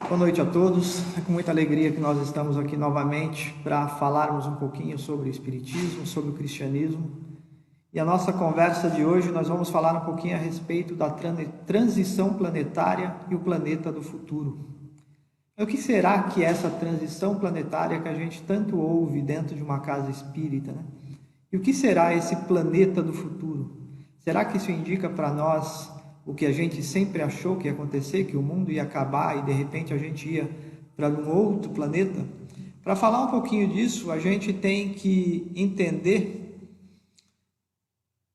Boa noite a todos. É com muita alegria que nós estamos aqui novamente para falarmos um pouquinho sobre o Espiritismo, sobre o cristianismo. E a nossa conversa de hoje nós vamos falar um pouquinho a respeito da transição planetária e o planeta do futuro. O que será que é essa transição planetária que a gente tanto ouve dentro de uma casa espírita, né? E o que será esse planeta do futuro? Será que isso indica para nós o que a gente sempre achou que ia acontecer, que o mundo ia acabar e de repente a gente ia para um outro planeta? Para falar um pouquinho disso, a gente tem que entender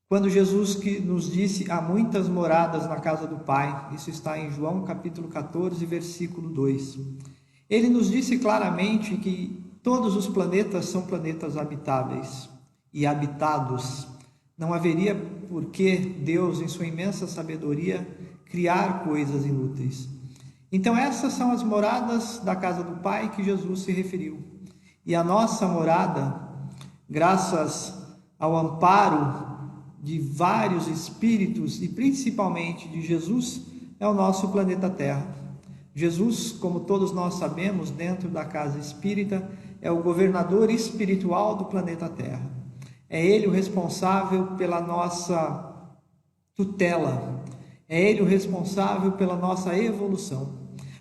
quando Jesus que nos disse: há muitas moradas na casa do Pai. Isso está em João capítulo 14, versículo 2. Ele nos disse claramente que todos os planetas são planetas habitáveis e habitados. Não haveria por que Deus, em sua imensa sabedoria, criar coisas inúteis. Então essas são as moradas da casa do Pai que Jesus se referiu. E a nossa morada, graças ao amparo de vários espíritos e principalmente de Jesus, é o nosso planeta Terra. Jesus, como todos nós sabemos, dentro da casa espírita, é o governador espiritual do planeta Terra. É Ele o responsável pela nossa tutela. É Ele o responsável pela nossa evolução.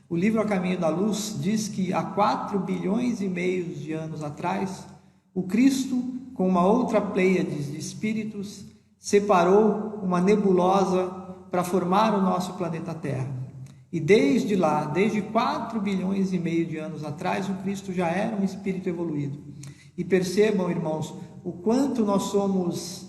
O livro A Caminho da Luz diz que há 4 bilhões e meio de anos atrás, o Cristo, com uma outra pleiade de espíritos, separou uma nebulosa para formar o nosso planeta Terra. E desde lá, desde 4 bilhões e meio de anos atrás, o Cristo já era um espírito evoluído. E percebam, irmãos, o quanto nós somos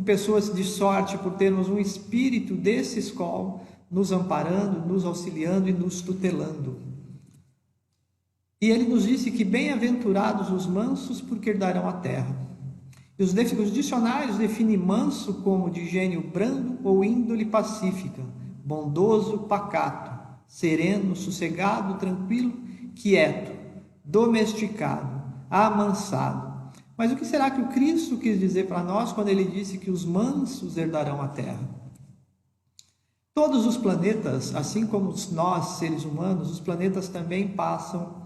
pessoas de sorte por termos um espírito desse escol nos amparando, nos auxiliando e nos tutelando. E ele nos disse que bem-aventurados os mansos, porque herdarão a terra. E os dicionários definem manso como de gênio brando ou índole pacífica, bondoso, pacato, sereno, sossegado, tranquilo, quieto, domesticado, amansado. Mas o que será que o Cristo quis dizer para nós quando ele disse que os mansos herdarão a terra? Todos os planetas, assim como nós, seres humanos, os planetas também passam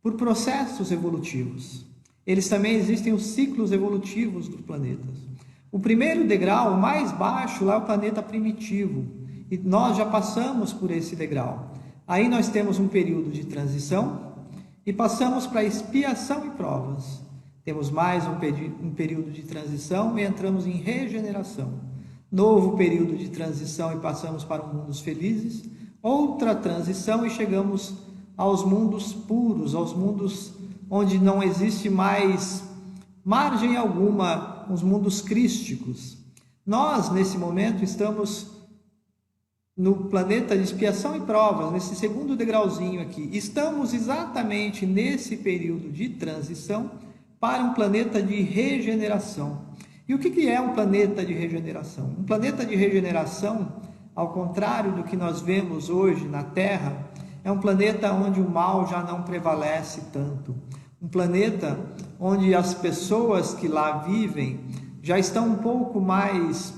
por processos evolutivos. Eles também existem os ciclos evolutivos dos planetas. O primeiro degrau, o mais baixo, lá é o planeta primitivo. E nós já passamos por esse degrau. Aí nós temos um período de transição e passamos para expiação e provas. Temos mais um período de transição e entramos em regeneração. Novo período de transição e passamos para um mundos felizes. Outra transição e chegamos aos mundos puros, aos mundos onde não existe mais margem alguma, os mundos crísticos. Nós, nesse momento, estamos no planeta de expiação e provas, nesse segundo degrauzinho aqui. Estamos exatamente nesse período de transição para um planeta de regeneração. E o que é um planeta de regeneração? Um planeta de regeneração, ao contrário do que nós vemos hoje na Terra, é um planeta onde o mal já não prevalece tanto. Um planeta onde as pessoas que lá vivem já estão um pouco mais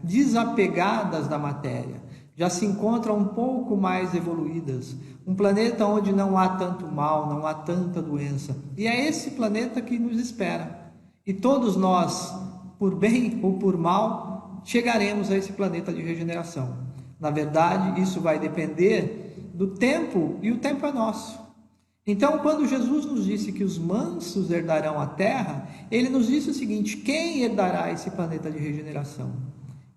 desapegadas da matéria, já se encontram um pouco mais evoluídas. Um planeta onde não há tanto mal, não há tanta doença. E é esse planeta que nos espera. E todos nós, por bem ou por mal, chegaremos a esse planeta de regeneração. Na verdade, isso vai depender do tempo, e o tempo é nosso. Então, quando Jesus nos disse que os mansos herdarão a terra, ele nos disse o seguinte: quem herdará esse planeta de regeneração?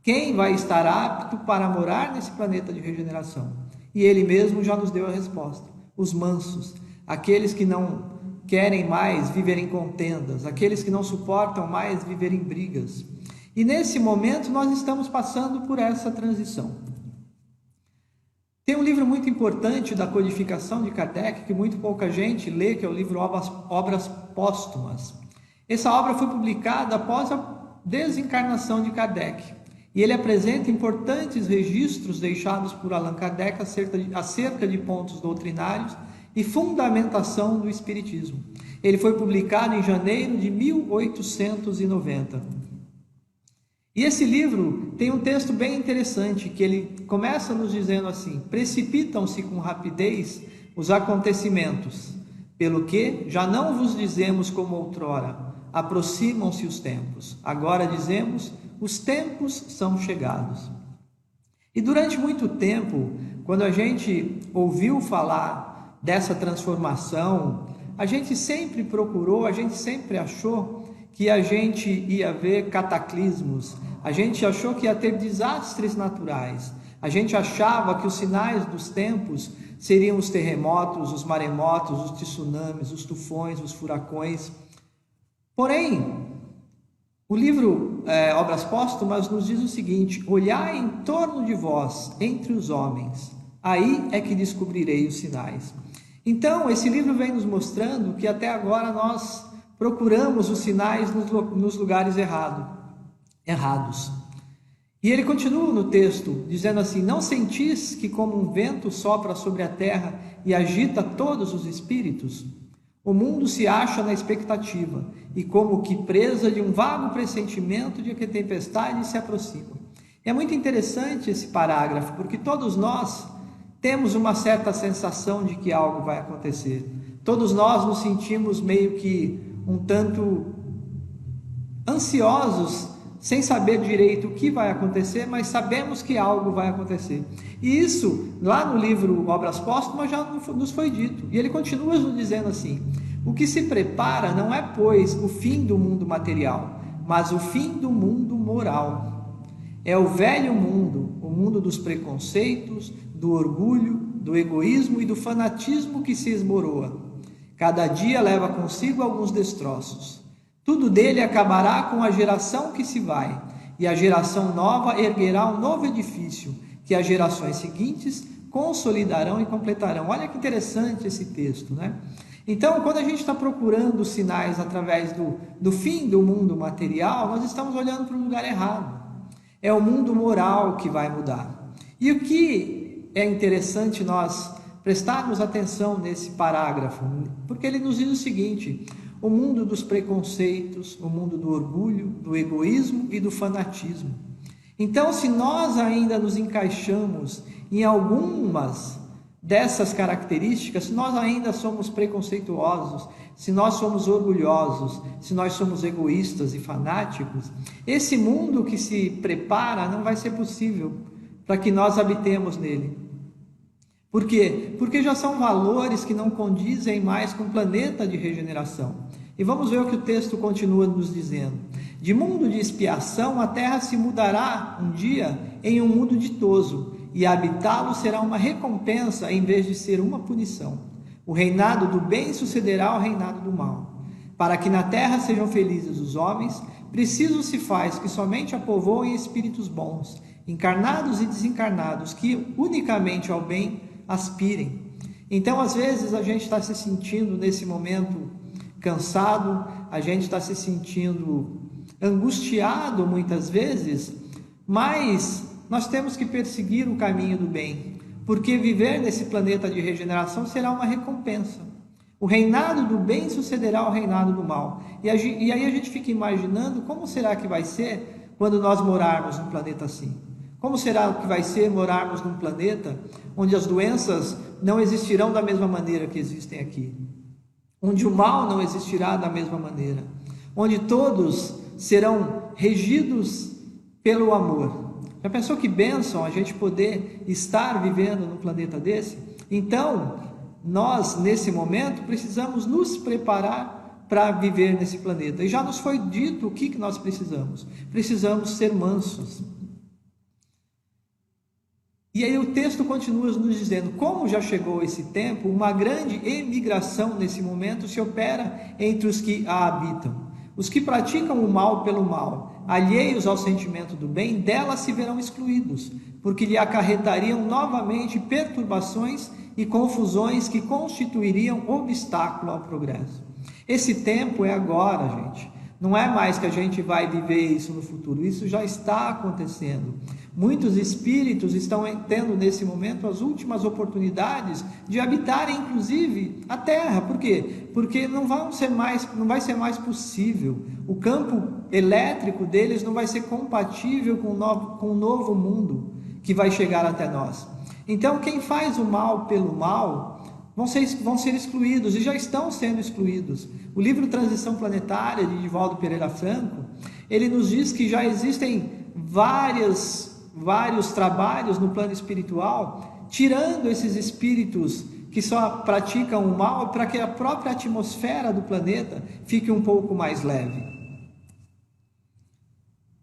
Quem vai estar apto para morar nesse planeta de regeneração? E ele mesmo já nos deu a resposta: os mansos, aqueles que não querem mais viver em contendas, aqueles que não suportam mais viver em brigas. E nesse momento nós estamos passando por essa transição. Tem um livro muito importante da codificação de Kardec, que muito pouca gente lê, que é o livro Obras Póstumas. Essa obra foi publicada após a desencarnação de Kardec. E ele apresenta importantes registros deixados por Allan Kardec acerca de pontos doutrinários e fundamentação do Espiritismo. Ele foi publicado em janeiro de 1890. E esse livro tem um texto bem interessante, que ele começa nos dizendo assim: precipitam-se com rapidez os acontecimentos, pelo que já não vos dizemos como outrora, aproximam-se os tempos. Agora dizemos, os tempos são chegados. E durante muito tempo, quando a gente ouviu falar dessa transformação, a gente sempre procurou, a gente sempre achou que a gente ia ver cataclismos, a gente achou que ia ter desastres naturais, a gente achava que os sinais dos tempos seriam os terremotos, os maremotos, os tsunamis, os tufões, os furacões. Porém, o livro Obras Póstumas nos diz o seguinte: olhai em torno de vós, entre os homens, aí é que descobrirei os sinais. Então, esse livro vem nos mostrando que até agora nós procuramos os sinais nos lugares errados. E ele continua no texto, dizendo assim: não sentis que como um vento sopra sobre a terra e agita todos os espíritos? O mundo se acha na expectativa, e como que presa de um vago pressentimento de que a tempestade se aproxima. É muito interessante esse parágrafo, porque todos nós temos uma certa sensação de que algo vai acontecer. Todos nós nos sentimos meio que um tanto ansiosos, sem saber direito o que vai acontecer, mas sabemos que algo vai acontecer. E isso, lá no livro Obras Póstumas, já nos foi dito. E ele continua nos dizendo assim: o que se prepara não é, pois, o fim do mundo material, mas o fim do mundo moral. É o velho mundo, o mundo dos preconceitos, do orgulho, do egoísmo e do fanatismo que se esboroa. Cada dia leva consigo alguns destroços. Tudo dele acabará com a geração que se vai, e a geração nova erguerá um novo edifício, que as gerações seguintes consolidarão e completarão. Olha que interessante esse texto, né? Então, quando a gente está procurando sinais através do fim do mundo material, nós estamos olhando para o lugar errado. É o mundo moral que vai mudar. E o que é interessante nós prestarmos atenção nesse parágrafo, porque ele nos diz o seguinte: o mundo dos preconceitos, o mundo do orgulho, do egoísmo e do fanatismo. Então, se nós ainda nos encaixamos em algumas dessas características, se nós ainda somos preconceituosos, se nós somos orgulhosos, se nós somos egoístas e fanáticos, esse mundo que se prepara não vai ser possível para que nós habitemos nele. Por quê? Porque já são valores que não condizem mais com o planeta de regeneração. E vamos ver o que o texto continua nos dizendo. De mundo de expiação, a terra se mudará um dia em um mundo ditoso, e habitá-lo será uma recompensa em vez de ser uma punição. O reinado do bem sucederá ao reinado do mal. Para que na terra sejam felizes os homens, preciso se faz que somente a povoem espíritos bons, encarnados e desencarnados, que unicamente ao bem aspirem. Então, às vezes, a gente está se sentindo nesse momento cansado, a gente está se sentindo angustiado muitas vezes, mas nós temos que perseguir o caminho do bem, porque viver nesse planeta de regeneração será uma recompensa. O reinado do bem sucederá ao reinado do mal. E aí a gente fica imaginando como será que vai ser quando nós morarmos num planeta assim. Como será que vai ser morarmos num planeta onde as doenças não existirão da mesma maneira que existem aqui? Onde o mal não existirá da mesma maneira? Onde todos serão regidos pelo amor? Já pensou que bênção a gente poder estar vivendo num planeta desse? Então, nós, nesse momento, precisamos nos preparar para viver nesse planeta. E já nos foi dito o que nós precisamos. Precisamos ser mansos. E aí o texto continua nos dizendo: como já chegou esse tempo, uma grande emigração nesse momento se opera entre os que a habitam. Os que praticam o mal pelo mal, alheios ao sentimento do bem, dela se verão excluídos, porque lhe acarretariam novamente perturbações e confusões que constituiriam obstáculo ao progresso. Esse tempo é agora, gente. Não é mais que a gente vai viver isso no futuro, isso já está acontecendo. Muitos espíritos estão tendo nesse momento as últimas oportunidades de habitarem inclusive a Terra. Por quê? Porque não vai ser mais possível. O campo elétrico deles não vai ser compatível com o novo mundo que vai chegar até nós. Então, quem faz o mal pelo mal vão ser excluídos, e já estão sendo excluídos. O livro Transição Planetária, de Divaldo Pereira Franco, ele nos diz que já existem vários trabalhos no plano espiritual, tirando esses espíritos que só praticam o mal, para que a própria atmosfera do planeta fique um pouco mais leve.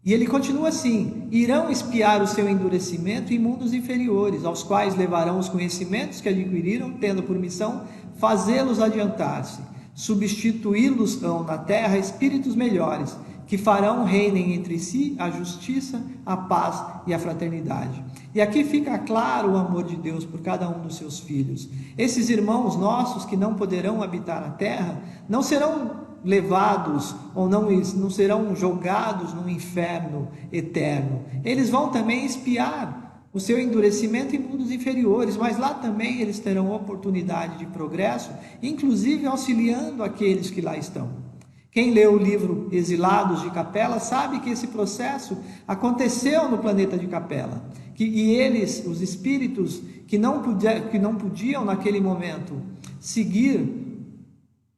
E ele continua assim: irão espiar o seu endurecimento em mundos inferiores, aos quais levarão os conhecimentos que adquiriram, tendo por missão fazê-los adiantar-se. Substituí-los-ão na terra espíritos melhores, que farão reinem entre si a justiça, a paz e a fraternidade. E aqui fica claro o amor de Deus por cada um dos seus filhos. Esses irmãos nossos que não poderão habitar a terra, não serão levados ou não serão jogados no inferno eterno. Eles vão também espiar o seu endurecimento em mundos inferiores, mas lá também eles terão oportunidade de progresso, inclusive auxiliando aqueles que lá estão. Quem leu o livro Exilados de Capela sabe que esse processo aconteceu no planeta de Capela, e eles, os espíritos que não podiam naquele momento seguir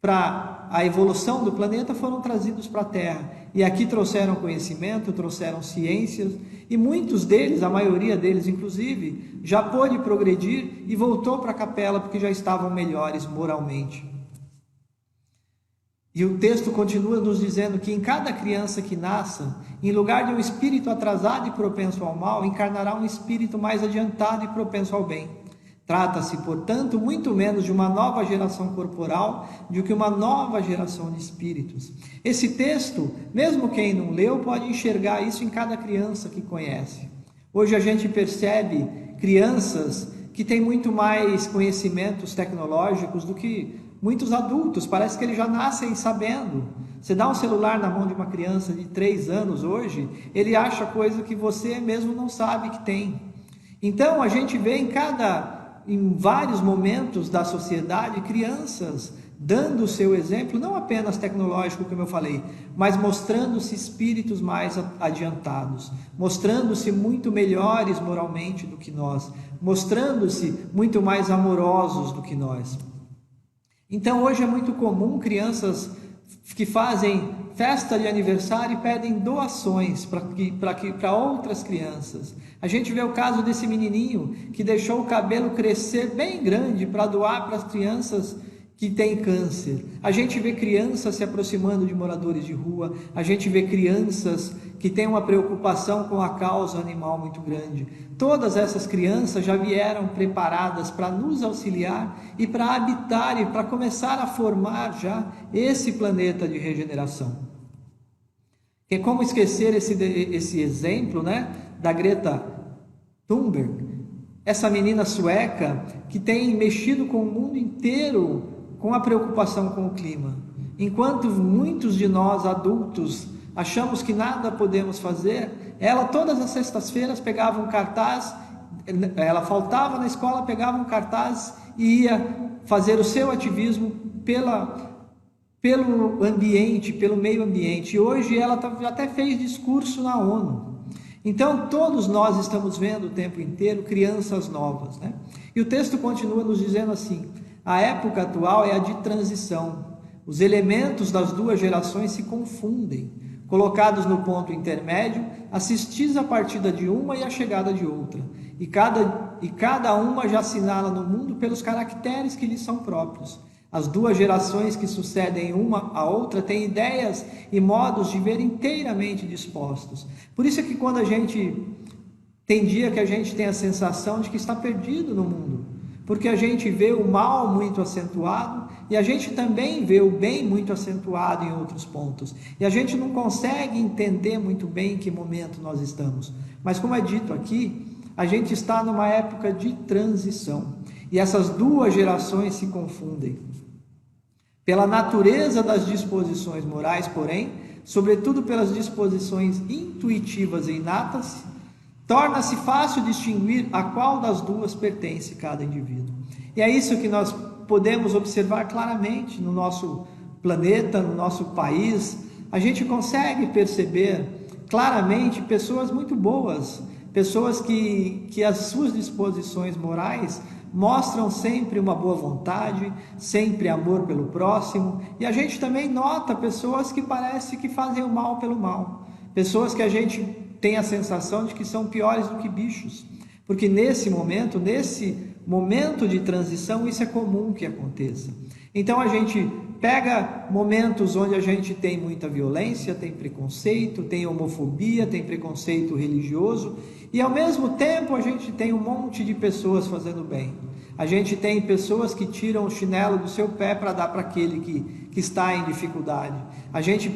para a evolução do planeta, foram trazidos para a Terra, e aqui trouxeram conhecimento, trouxeram ciências, e muitos deles, a maioria deles inclusive, já pôde progredir e voltou para a Capela porque já estavam melhores moralmente. E o texto continua nos dizendo que em cada criança que nasça, em lugar de um espírito atrasado e propenso ao mal, encarnará um espírito mais adiantado e propenso ao bem. Trata-se, portanto, muito menos de uma nova geração corporal do que uma nova geração de espíritos. Esse texto, mesmo quem não leu, pode enxergar isso em cada criança que conhece. Hoje a gente percebe crianças que têm muito mais conhecimentos tecnológicos do que muitos adultos. Parece que eles já nascem sabendo. Você dá um celular na mão de uma criança de 3 anos hoje, ele acha coisa que você mesmo não sabe que tem. Então a gente vê em vários momentos da sociedade, crianças dando o seu exemplo, não apenas tecnológico, como eu falei, mas mostrando-se espíritos mais adiantados, mostrando-se muito melhores moralmente do que nós, mostrando-se muito mais amorosos do que nós. Então hoje é muito comum crianças que fazem festa de aniversário e pedem doações para outras crianças. A gente vê o caso desse menininho que deixou o cabelo crescer bem grande para doar para as crianças que têm câncer. A gente vê crianças se aproximando de moradores de rua. A gente vê crianças que têm uma preocupação com a causa animal muito grande. Todas essas crianças já vieram preparadas para nos auxiliar e para habitar e para começar a formar já esse planeta de regeneração. E como esquecer esse exemplo, da Greta Thunberg, essa menina sueca que tem mexido com o mundo inteiro com a preocupação com o clima. Enquanto muitos de nós adultos achamos que nada podemos fazer, ela todas as sextas-feiras pegava um cartaz, ela faltava na escola, pegava um cartaz e ia fazer o seu ativismo pelo ambiente, pelo meio ambiente. E hoje ela até fez discurso na ONU. Então todos nós estamos vendo o tempo inteiro crianças novas, E o texto continua nos dizendo assim: a época atual é a de transição. Os elementos das duas gerações se confundem. Colocados no ponto intermédio, assistis a partida de uma e a chegada de outra. E cada uma já assinala no mundo pelos caracteres que lhes são próprios. As duas gerações que sucedem uma à outra têm ideias e modos de ver inteiramente dispostos. Por isso é que quando tem dia que a gente tem a sensação de que está perdido no mundo, porque a gente vê o mal muito acentuado e a gente também vê o bem muito acentuado em outros pontos. E a gente não consegue entender muito bem em que momento nós estamos. Mas como é dito aqui, a gente está numa época de transição. E essas duas gerações se confundem. Pela natureza das disposições morais, porém, sobretudo pelas disposições intuitivas e inatas, torna-se fácil distinguir a qual das duas pertence cada indivíduo. E é isso que nós podemos observar claramente no nosso planeta, no nosso país. A gente consegue perceber claramente pessoas muito boas, pessoas que as suas disposições morais mostram sempre uma boa vontade, sempre amor pelo próximo, e a gente também nota pessoas que parece que fazem o mal pelo mal, pessoas que a gente tem a sensação de que são piores do que bichos, porque nesse momento de transição, isso é comum que aconteça. Então a gente pega momentos onde a gente tem muita violência, tem preconceito, tem homofobia, tem preconceito religioso, e ao mesmo tempo a gente tem um monte de pessoas fazendo bem. A gente tem pessoas que tiram o chinelo do seu pé para dar para aquele que está em dificuldade. A gente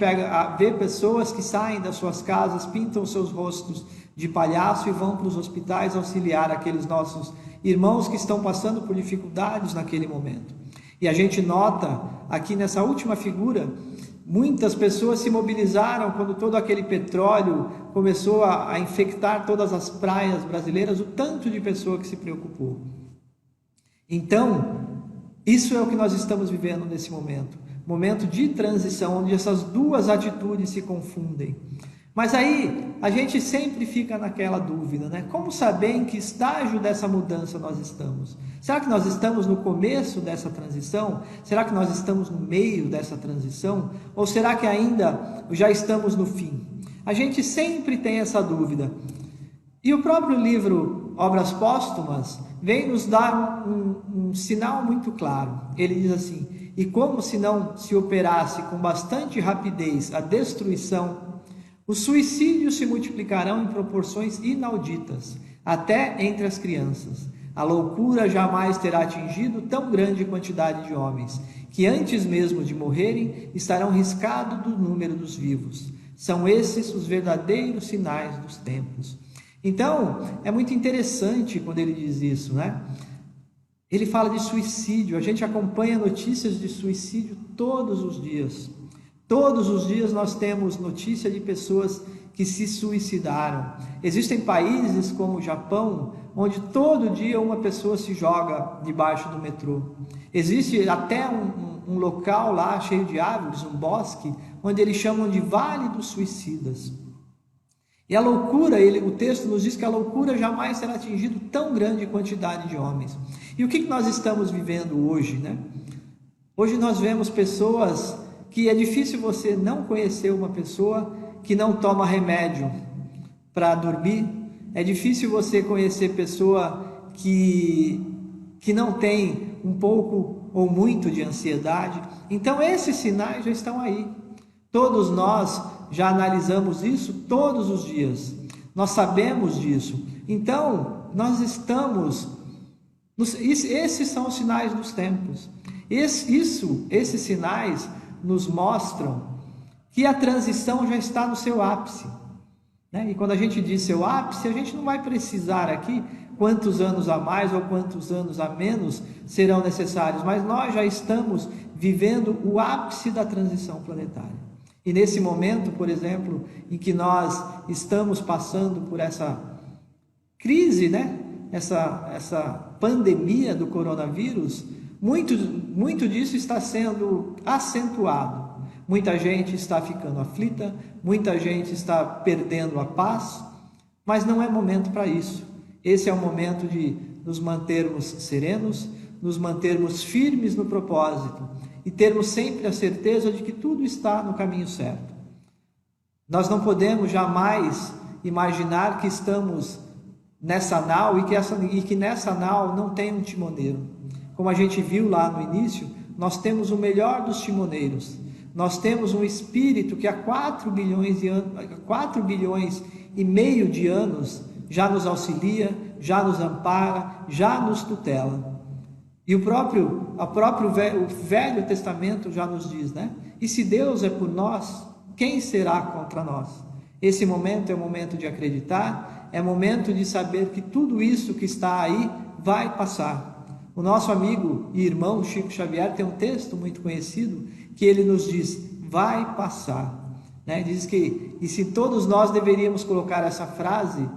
vê pessoas que saem das suas casas, pintam seus rostos de palhaço e vão para os hospitais auxiliar aqueles nossos irmãos que estão passando por dificuldades naquele momento. E a gente nota aqui nessa última figura, muitas pessoas se mobilizaram quando todo aquele petróleo começou a infectar todas as praias brasileiras, o tanto de pessoa que se preocupou. Então, isso é o que nós estamos vivendo nesse momento de transição, onde essas duas atitudes se confundem. Mas aí, a gente sempre fica naquela dúvida, né? Como saber em que estágio dessa mudança nós estamos? Será que nós estamos no começo dessa transição? Será que nós estamos no meio dessa transição? Ou será que ainda já estamos no fim? A gente sempre tem essa dúvida. E o próprio livro Obras Póstumas vem nos dar um sinal muito claro. Ele diz assim: e como se não se operasse com bastante rapidez a destruição, os suicídios se multiplicarão em proporções inauditas, até entre as crianças. A loucura jamais terá atingido tão grande quantidade de homens, que antes mesmo de morrerem estarão riscados do número dos vivos. São esses os verdadeiros sinais dos tempos. Então, é muito interessante quando ele diz isso, né? Ele fala de suicídio, a gente acompanha notícias de suicídio todos os dias. Todos os dias nós temos notícia de pessoas que se suicidaram. Existem países como o Japão, onde todo dia uma pessoa se joga debaixo do metrô. Existe até um local lá cheio de árvores, um bosque, onde eles chamam de Vale dos Suicidas. E a loucura, o texto nos diz que a loucura jamais será atingido tão grande quantidade de homens. E o que nós estamos vivendo hoje, né? Hoje nós vemos pessoas que é difícil você não conhecer uma pessoa que não toma remédio para dormir. É difícil você conhecer pessoa que não tem um pouco ou muito de ansiedade. Então esses sinais já estão aí. Todos nós já analisamos isso todos os dias. Nós sabemos disso. Então, nós estamos... Esses são os sinais dos tempos. Esses sinais nos mostram que a transição já está no seu ápice. Né? E quando a gente diz seu ápice, a gente não vai precisar aqui quantos anos a mais ou quantos anos a menos serão necessários, mas nós já estamos vivendo o ápice da transição planetária. E nesse momento, por exemplo, em que nós estamos passando por essa crise, né? essa pandemia do coronavírus, muito disso está sendo acentuado. Muita gente está ficando aflita, muita gente está perdendo a paz, mas não é momento para isso. Esse é o momento de nos mantermos serenos, nos mantermos firmes no propósito e termos sempre a certeza de que tudo está no caminho certo. Nós não podemos jamais imaginar que estamos nessa nau e que nessa nau não tem um timoneiro. Como a gente viu lá no início, nós temos o melhor dos timoneiros. Nós temos um espírito que há 4 bilhões e meio de anos já nos auxilia, já nos ampara, já nos tutela. E o Velho Testamento já nos diz, né? E se Deus é por nós, quem será contra nós? Esse momento é o momento de acreditar, é o momento de saber que tudo isso que está aí vai passar. O nosso amigo e irmão Chico Xavier tem um texto muito conhecido que ele nos diz, vai passar. Né? Diz que, e se todos nós deveríamos colocar essa frase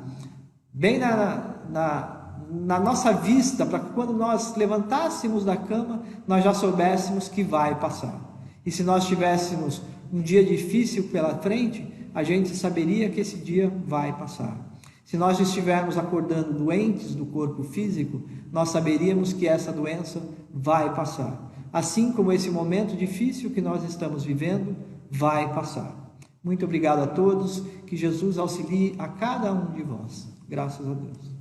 bem na nossa vista, para que quando nós levantássemos da cama, nós já soubéssemos que vai passar. E se nós tivéssemos um dia difícil pela frente, a gente saberia que esse dia vai passar. Se nós estivermos acordando doentes do corpo físico, nós saberíamos que essa doença vai passar. Assim como esse momento difícil que nós estamos vivendo vai passar. Muito obrigado a todos, que Jesus auxilie a cada um de vós. Graças a Deus.